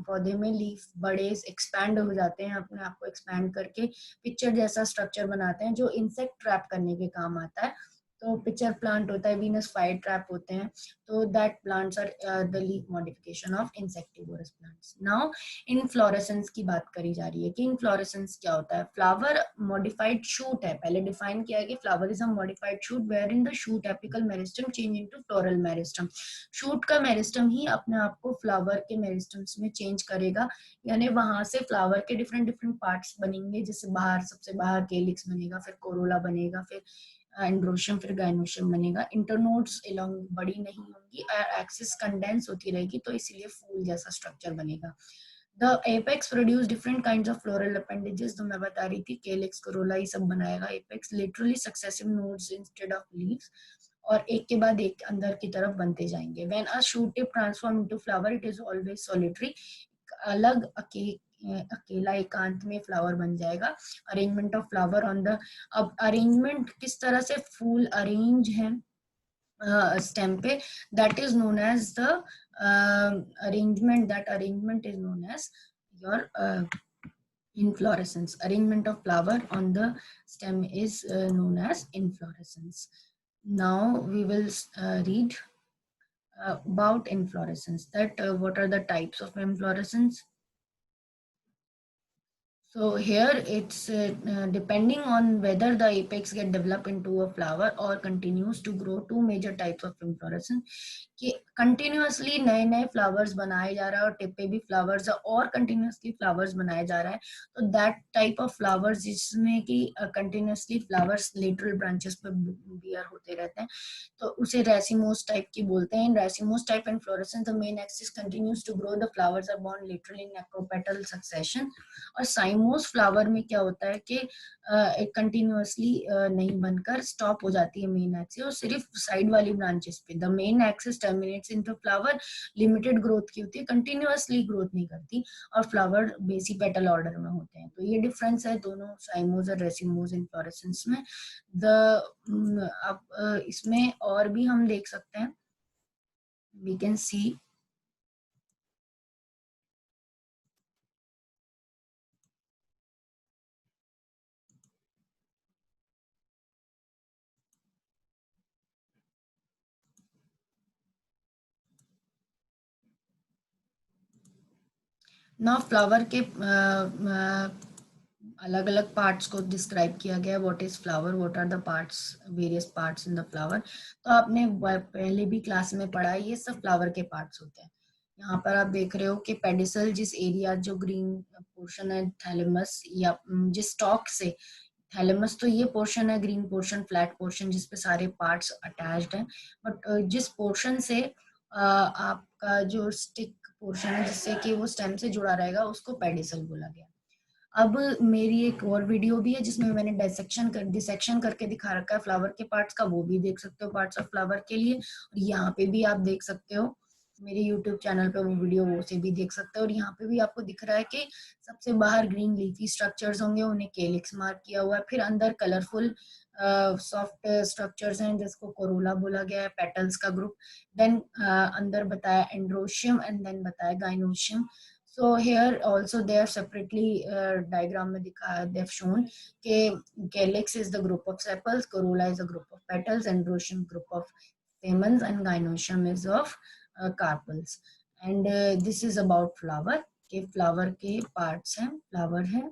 पौधे में लीफ बड़े एक्सपैंड हो जाते हैं, अपने आप को एक्सपैंड करके पिक्चर जैसा स्ट्रक्चर बनाते हैं, जो इंसेक्ट ट्रैप करने के काम आता है। तो पिक्चर प्लांट होता है, वीनस फायर ट्रैप होते हैं, तो that plants are the leaf modification of insectivorous plants. Now inflorescence की बात करी जा रही है कि इनफ्लोरेसेंस क्या होता है। फ्लावर मॉडिफाइड शूट है, पहले डिफाइन किया है कि flower is a modified shoot where in the shoot apical meristem change into floral meristem. Shoot का मेरिस्टम ही अपने आप को फ्लावर के मेरिस्टम्स में चेंज करेगा, यानी वहां से फ्लावर के डिफरेंट डिफरेंट पार्ट्स बनेंगे, जैसे बाहर सबसे बाहर केलिक्स बनेगा, फिर कोरोला बनेगा, फिर एंड्रोशियम, फिर गाइनोशियम बनेगा। इंटरनोड्स एलोंग बड़ी नहीं होंगी, एक्सिस कंडेंस होती रहेगी, तो इसीलिए फूल जैसा स्ट्रक्चर बनेगा। The apex produce different kinds of floral appendages, तो मैं बता रही थी calyx, corolla ये सब बनाएगा apex, literally successive nodes instead of leaves, और एक के बाद एक अंदर की तरफ बनते जाएंगे। When a shoot tip transform into flower, it is always solitary, अलग अकेला एकांत में फ्लावर बन जाएगा। Arrangement of flower on the, अब अरेंजमेंट किस तरह से फूल अरेंज है स्टेम पे, that is known as the arrangement, that arrangement is known as your inflorescence. Arrangement of flower on the stem is known as inflorescence. Now we will read about inflorescence, that what are the types of inflorescence. So here it's depending on whether the apex get developed into a flower or continues to grow, two major types of inflorescence, कि कंटिन्यूअसली नए नए फ्लावर्स बनाए जा रहा है और टिप पे भी फ्लावर्स है और कंटिन्यूअसली फ्लावर्स बनाए जा रहा है, तो दैट टाइप ऑफ फ्लावर्स जिसमें कि कंटिन्यूअसली फ्लावर्स लेटरल ब्रांचेस पे बियर होते रहते हैं, तो उसे रेसिमोस टाइप की बोलते हैं। In racemose type inflorescence the main axis continues to grow, the flowers are borne laterally in acropetal succession. और साइमोस फ्लावर में क्या होता है कि एक कंटिन्यूअसली नहीं बनकर स्टॉप हो जाती है मेन एक्सिस, और सिर्फ साइड वाली ब्रांचेस पे the main axis terminates into flower, limited growth की होती है, कंटिन्यूअसली ग्रोथ नहीं करती, और फ्लावर बेसी पेटल ऑर्डर में होते हैं। तो ये डिफरेंस है दोनों साइमोस और रेसिमोस इन्फ्लोरेसेंस में। अब इसमें और भी हम देख सकते हैं, वी कैन सी ना फ्लावर के अलग अलग पार्ट्स को डिस्क्राइब किया गया है, what is flower, what are the parts, various parts in the flower. तो आपने पहले भी क्लास में पढ़ा है, ये सब फ्लावर के पार्ट्स होते हैं। यहाँ पर आप देख रहे हो कि पेडिसल, जिस एरिया जो ग्रीन पोर्शन है थैलेमस या जिस स्टॉक से थैलेमस तो ये पोर्शन है, ग्रीन पोर्शन, फ्लैट पोर्शन, जिसपे सारे पार्ट्स अटैच्ड हैं। बट जिस पोर्शन से आपका जो स्टिक पोर्शन है, जिससे कि वो स्टेम से जुड़ा रहेगा, उसको पेडिसल बोला गया। अब मेरी एक और वीडियो भी है जिसमें मैंने डिसेक्शन करके दिखा रखा है फ्लावर के पार्ट्स का, वो भी देख सकते हो पार्ट्स ऑफ फ्लावर के लिए। और यहाँ पे भी आप देख सकते हो मेरे यूट्यूब चैनल पे वो वीडियो, वो से भी देख सकते हो। और यहाँ पे भी आपको दिख रहा है कि सबसे बाहर ग्रीन लीफी स्ट्रक्चर्स होंगे, उन्हें केलिक्स मार्क किया हुआ है। फिर अंदर कलरफुल सॉफ्ट स्ट्रक्चर्स हैं जिसको कोरोला बोला गया है, पेटल्स का ग्रुप। देन अंदर बताया एंड्रोशियम एंड देन बताया gynoecium. So here also they are separately diagram में दिखाया, they have shown कि calyx is the group of sepals, corolla is a group of petals, androecium group of stamens, and gynoecium is of carpels. And this is about flower, के flower के parts हैं, flower है।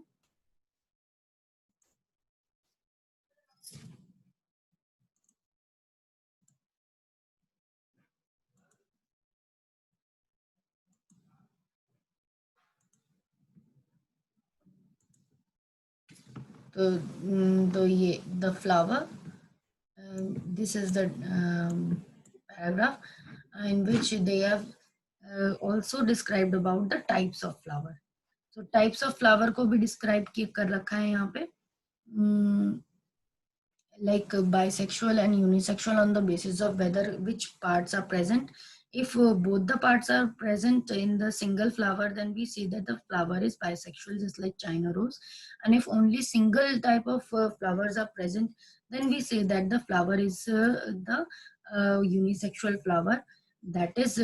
तो ये the flower, this is the paragraph in which they have also described about the types of flower. So types of flower को भी describe कर रखा है यहाँ पे, like bisexual and unisexual on the basis of whether which parts are present. If both the parts are present in the single flower, then we see that the flower is bisexual, just like China rose. And if only single type of flowers are present, then we say that the flower is the unisexual flower, that is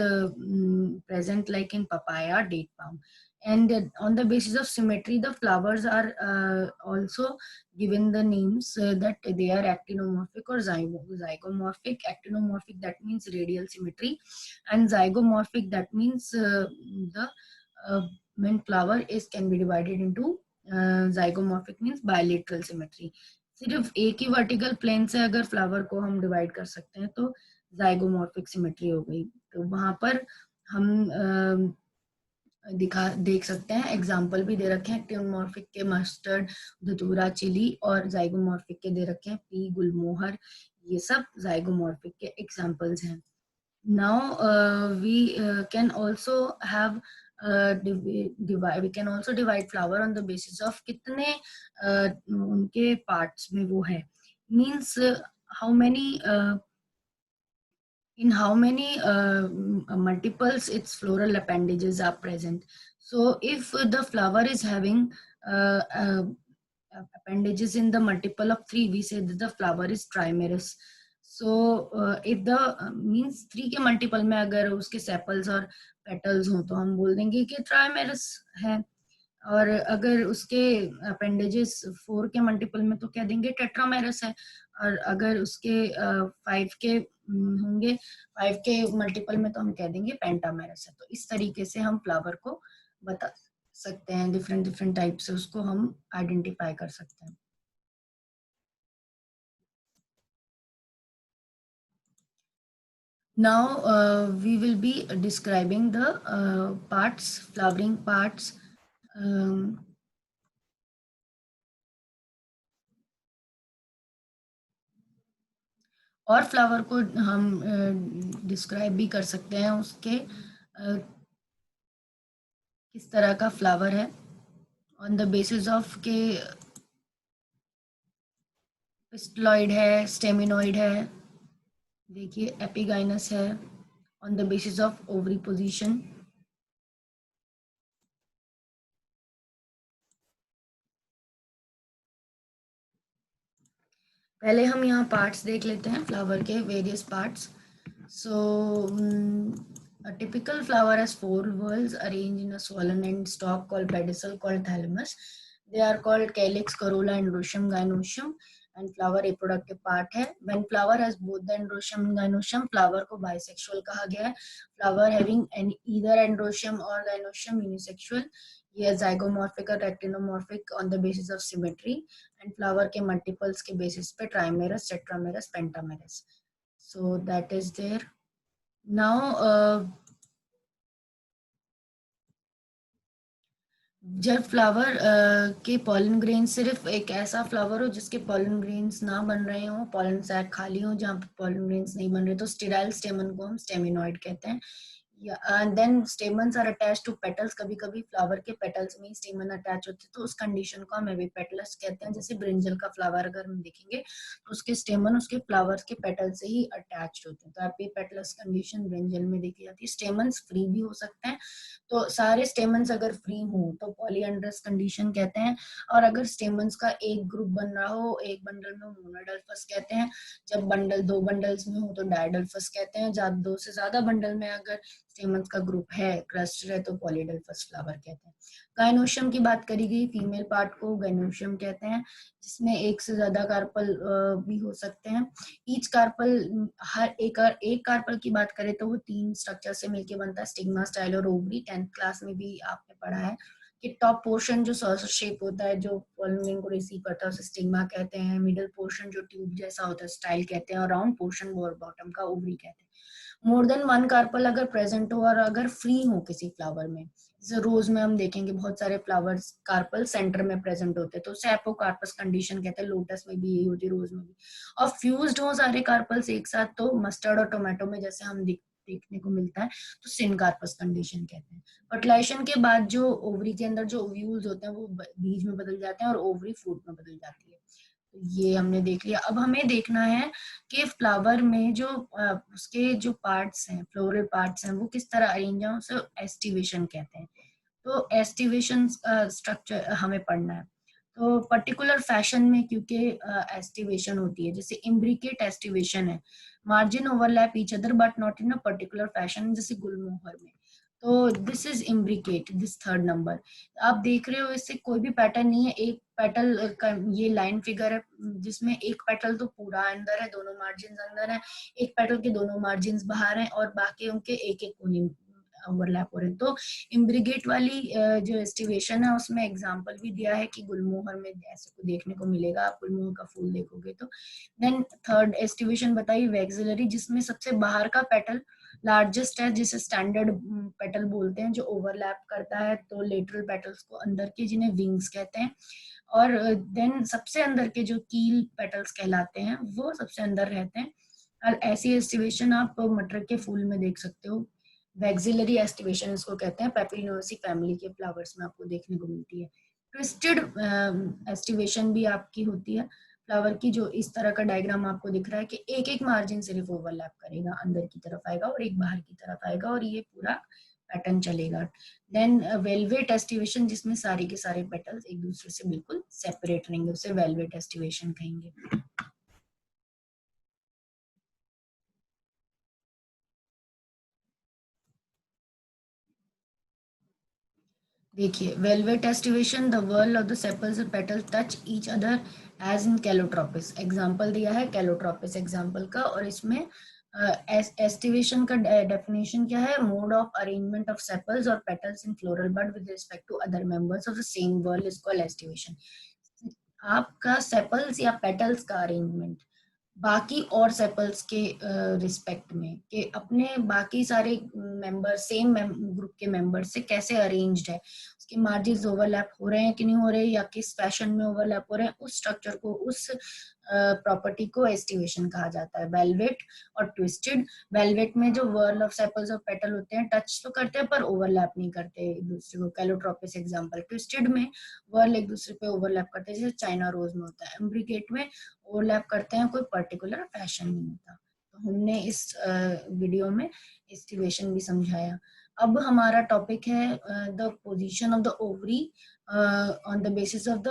present like in papaya, date palm. And on the basis of symmetry, the flowers are also given the names that they are actinomorphic or zygomorphic. Actinomorphic, that means radial symmetry, and zygomorphic, that means the main flower is can be divided into zygomorphic means bilateral symmetry. सिर्फ एक ही वर्टिकल प्लेन से अगर फ्लावर को हम डिवाइड कर सकते हैं तो जाइगोमॉर्फिक सिमेट्री हो गई। तो वहां पर हम देख सकते हैं, एग्जाम्पल भी दे रखे हैं एक्टिनोमॉर्फिक के मस्टर्ड, धतूरा, चिली, और जाइगोमॉर्फिक के दे रखे हैं पी, गुलमोहर। ये सब जाइगोमॉर्फिक के एग्जाम्पल्स हैं। Now we can also have we can also divide flower on the basis of कितने उनके पार्ट्स में वो है, means how many in how many multiples its floral appendages are present. So if the flower is having appendages in the multiple of 3, we say that the flower is trimerous. So if the means 3 के multiple में अगर उसके sepals और petals हो तो हम बोल देंगे कि trimerous है। और अगर उसके अपेंडेजेस 4 के मल्टीपल में तो कह देंगे टेट्रामेरस है। और अगर उसके 5 के होंगे, 5 के मल्टीपल में तो हम कह देंगे पेंटामेरस है। तो इस तरीके से हम फ्लावर को बता सकते हैं, डिफरेंट डिफरेंट टाइप से उसको हम आइडेंटिफाई कर सकते हैं। Now we will be describing the parts, flowering parts. और फ्लावर को हम डिस्क्राइब भी कर सकते हैं, उसके किस तरह का फ्लावर है, ऑन द बेसिस ऑफ के पिस्टलॉइड है, स्टेमिनॉइड है, देखिए एपिगाइनस है, on the basis of ovary position. पहले हम यहाँ पार्ट्स देख लेते हैं फ्लावर के, various parts. So a typical flower has 4 whorls arranged in a swollen end stalk called pedicel, called thalamus. They are called calyx, corolla, androecium, gynoecium. And flower reproductive part है। When flower has both the androecium and gynoecium, flower को bisexual कहा गया है। Flower having either androecium or gynoecium, unisexual। ये zygomorphic और actinomorphic on the basis of symmetry। And flower के multiples के basis पे trimerous, tetramerous, pentamerous। So that is there. Now जब फ्लावर के पॉलन ग्रेन सिर्फ एक ऐसा फ्लावर हो जिसके पॉलन ग्रेन्स ना बन रहे हो, पॉलन सैक खाली हो जहाँ पे पॉलन ग्रेन्स नहीं बन रहे, तो स्टेराइल स्टेमन को हम स्टेमिनॉइड कहते हैं। And then stamens are attach to petals, कभी कभी फ्लावर के पेटल्स में स्टेमन अटैच होते हैं, तो उस कंडीशन को हम एपिपेटलस कहते हैं। जैसे ब्रिंजल का फ्लावर अगर हम देखेंगे तो उसके स्टेमन उसके फ्लावर के पेटल से ही अटैच होते हैं, तो एपिपेटलस कंडीशन ब्रिंजल में देखी जाती है। स्टेमन्स फ्री भी हो सकते हैं, तो सारे स्टेमन्स अगर फ्री हो तो पॉलीएंड्रस कंडीशन कहते हैं। और अगर स्टेमन्स का एक ग्रुप बन रहा हो एक बंडल में, मोनोडल्फस कहते हैं। जब बंडल दो बंडल्स में हो तो डायडल्फस कहते हैं। जब दो से ज्यादा बंडल में अगर स्टेमन्स का ग्रुप है, क्लस्टर है, तो पॉलीडल्फस फ्लावर कहते हैं। गाइनोशियम की बात करी गई, फीमेल पार्ट को गाइनोशियम कहते हैं, जिसमें एक से ज्यादा कार्पल भी हो सकते हैं। ईच कार्पल, हर एक कार्पल की बात करें तो वो 3 स्ट्रक्चर से मिलकर बनता है, स्टिग्मा, स्टाइल और ओवरी। 10th क्लास में भी आपने पढ़ा है कि टॉप पोर्शन जो सॉसर शेप होता है जो पॉलिन को रिसीव करता है उसे स्टिग्मा कहते हैं। मिडिल पोर्शन जो ट्यूब जैसा होता है स्टाइल कहते हैं, और राउंड पोर्शन बॉटम का ओवरी कहते हैं। मोर देन वन कार्पल अगर प्रेजेंट हो और अगर फ्री हो किसी फ्लावर में, जैसे रोज में हम देखेंगे बहुत सारे फ्लावर्स कार्पल सेंटर में प्रेजेंट होते हैं, तो उसे एपोकार्पस कंडीशन कहते हैं। लोटस में भी यही होती है, रोज में भी। और फ्यूज्ड हो सारे कार्पल्स एक साथ, तो मस्टर्ड और टोमेटो में जैसे हम देखने को मिलता है, तो सिनकार्पस कंडीशन कहते हैं। फर्टिलाइजेशन के बाद जो ओवरी के अंदर जो ओव्यूल्स होते हैं वो बीज में बदल जाते हैं और ओवरी फ्रूट में बदल जाती है। तो ये हमने देख लिया। अब हमें देखना है कि फ्लावर में जो उसके जो पार्ट्स हैं, फ्लोरल पार्ट्स हैं, वो किस तरह अरेंज है, उसे एस्टिवेशन कहते हैं। तो एस्टिवेशन स्ट्रक्चर हमें पढ़ना है। तो पर्टिकुलर फैशन में क्योंकि एस्टिवेशन होती है, जैसे इम्ब्रिकेट एस्टिवेशन है, margin overlap each other but not in a particular fashion, जैसे गुलमोहर में। तो this is imbricate, this third number. आप देख रहे हो इससे कोई भी पैटर्न नहीं है, एक पेटल का ये लाइन फिगर है जिसमें एक पेटल तो पूरा अंदर है, दोनों मार्जिन अंदर है, एक पेटल के दोनों मार्जिन बाहर हैं, और बाकी उनके एक एक कोने ओवरलैप हो रहे हैं। तो इम्ब्रिगेट वाली जो एस्टिवेशन है उसमें एग्जांपल भी दिया है कि गुलमोहर में ऐसे को देखने को मिलेगा, आप गुलमोहर का फूल देखोगे तो। देन थर्ड एस्टिवेशन बताइए वैक्सिलरी, जिसमें सबसे बाहर का पेटल लार्जेस्ट है, जिसे स्टैंडर्ड पेटल बोलते हैं, जो ओवरलैप करता है तो लेटरल पेटल्स को अंदर के, जिन्हें विंग्स कहते हैं। और देन सबसे अंदर के जो कील पेटल्स कहलाते हैं वो सबसे अंदर रहते हैं। और ऐसी एस्टिवेशन आप मटर के फूल में देख सकते हो। वैक्सिलरी एस्टिवेशन इसको कहते हैं, पेपिनोसी फैमिली के फ्लावर्स में आपको देखने को मिलती है। ट्विस्टेड एस्टिवेशन भी आपकी होती है फ्लावर की, जो इस तरह का डायग्राम आपको दिख रहा है कि एक एक मार्जिन सिर्फ ओवरलैप करेगा, अंदर की तरफ आएगा और एक बाहर की तरफ आएगा, और ये पूरा पैटर्न चलेगा। देन वेलवेट एस्टिवेशन, जिसमें सारे के सारे पेटल्स एक दूसरे से बिल्कुल सेपरेट रहेंगे, उसे वेलवेट एस्टिवेशन कहेंगे। देखिए valvate aestivation, the whorl of the sepals और petal touch each other edge in Calotropis. Example दिया है कैलोट्रोपिस एग्जांपल का, और इसमें एस्टिवेशन का डेफिनेशन क्या है, mode of arrangement of sepals और petals in floral bud with respect to other members of the same whorl is called aestivation. आपका सेपल्स या पेटल्स का अरेंजमेंट बाकी और सेपल्स के रिस्पेक्ट में, कि अपने बाकी सारे मेंबर सेम ग्रुप के मेंबर से कैसे अरेंज्ड है, उसके मार्जिन ओवरलैप हो रहे हैं कि नहीं हो रहे, या किस फैशन में ओवरलैप हो रहे हैं, उस स्ट्रक्चर को, उस प्रॉपर्टी को एस्टिवेशन कहा जाता है। वेलवेट और ट्विस्टेड, वेलवेट में जो वर्ल ऑफ सेपल्स और पेटल होते हैं टच तो करते हैं पर ओवरलैप नहीं करते एक दूसरे को, कैलोट्रोपिस एग्जांपल। ट्विस्टेड में वर्ल एक दूसरे पे ओवरलैप करते हैं, जैसे चाइना रोज में होता है। एम्ब्रिकेट में ओवरलैप करते हैं, कोई पर्टिकुलर फैशन नहीं होता। तो हमने इस वीडियो में एस्टिवेशन भी समझाया। अब हमारा टॉपिक है the position of the ovary, on the basis of the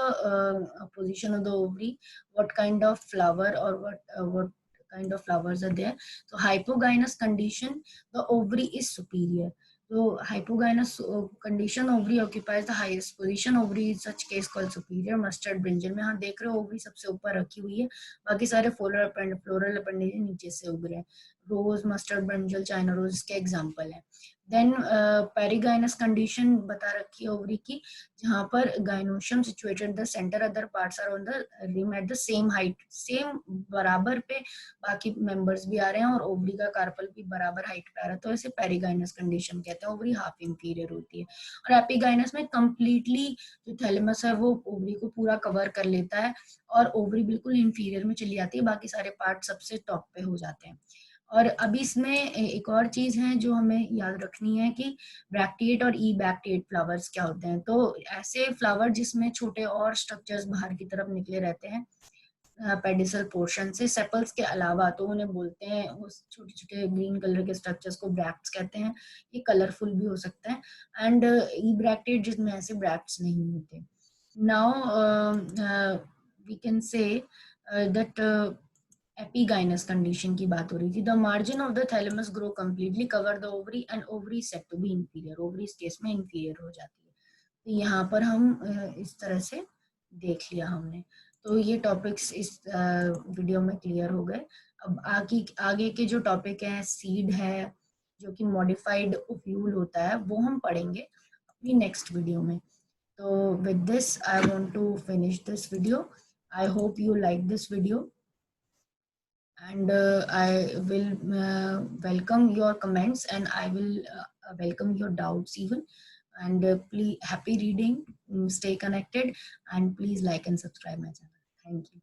position of the ovary what kind of flower और what kind of flowers are there. So hypogynous condition, the ovary is superior. So hypogynous condition, ovary occupies the highest position. Ovary is such case called superior. Mustard brinjal में हाँ देख रहे हो ओवरी सबसे ऊपर रखी हुई है, बाकी सारे फ्लोरल अपेंडेज नीचे से उग रहे हैं। रोज, मस्टर्ड, ब्रिंजल, चाइना रोज के एग्जाम्पल है। देन पेरिगाइनस कंडीशन बता रखी है ओवरी की, जहाँ पर gynoecium situated the centre, other parts are on the rim at the same height, same बराबर पे बाकी मेंबर्स भी आ रहे हैं और ओवरी का कार्पल भी बराबर हाइट पे आ रहा है, तो ऐसे पेरिगाइनस कंडीशन कहते हैं। ओवरी हाफ इंफीरियर होती है। और एपिगाइनस में कंप्लीटली जो थैलेमस है वो ओवरी को पूरा कवर कर लेता है और ओवरी बिल्कुल इंफीरियर में चली जाती है, बाकी सारे पार्ट सबसे टॉप पे हो जाते हैं। और अभी इसमें एक और चीज है जो हमें याद रखनी है कि ब्रैक्टिएट और ई ब्रैक्टिएट फ्लावर्स क्या होते हैं। तो ऐसे फ्लावर जिसमें छोटे और स्ट्रक्चर्स बाहर की तरफ निकले रहते हैं पेडिसल पोर्शन से, सेपल्स के अलावा, तो उन्हें बोलते हैं, उस छोटे छोटे ग्रीन कलर के स्ट्रक्चर्स को ब्रैक्ट्स कहते हैं। ये कलरफुल भी हो सकता है। एंड ई ब्रैक्टेड जिसमें ऐसे ब्रैक्ट्स नहीं होते। Now we can say that epigynous condition की बात हो रही थी। The margin of the thalamus grow completely cover the ovary and ovary set to be inferior, ovary इस केस में इंफीरियर हो जाती है। तो यहाँ पर हम इस तरह से देख लिया हमने। तो ये टॉपिक्स इस वीडियो में क्लियर हो गए। अब आगे के जो टॉपिक हैं, सीड है जो कि मॉडिफाइड ओफ्यूल होता है, वो हम पढ़ेंगे अपनी नेक्स्ट वीडियो में। तो with this I want to finish this video. I hope you like this video, and I will welcome your comments, and I will welcome your doubts even. And please, happy reading, stay connected, and please like and subscribe my channel. Thank you.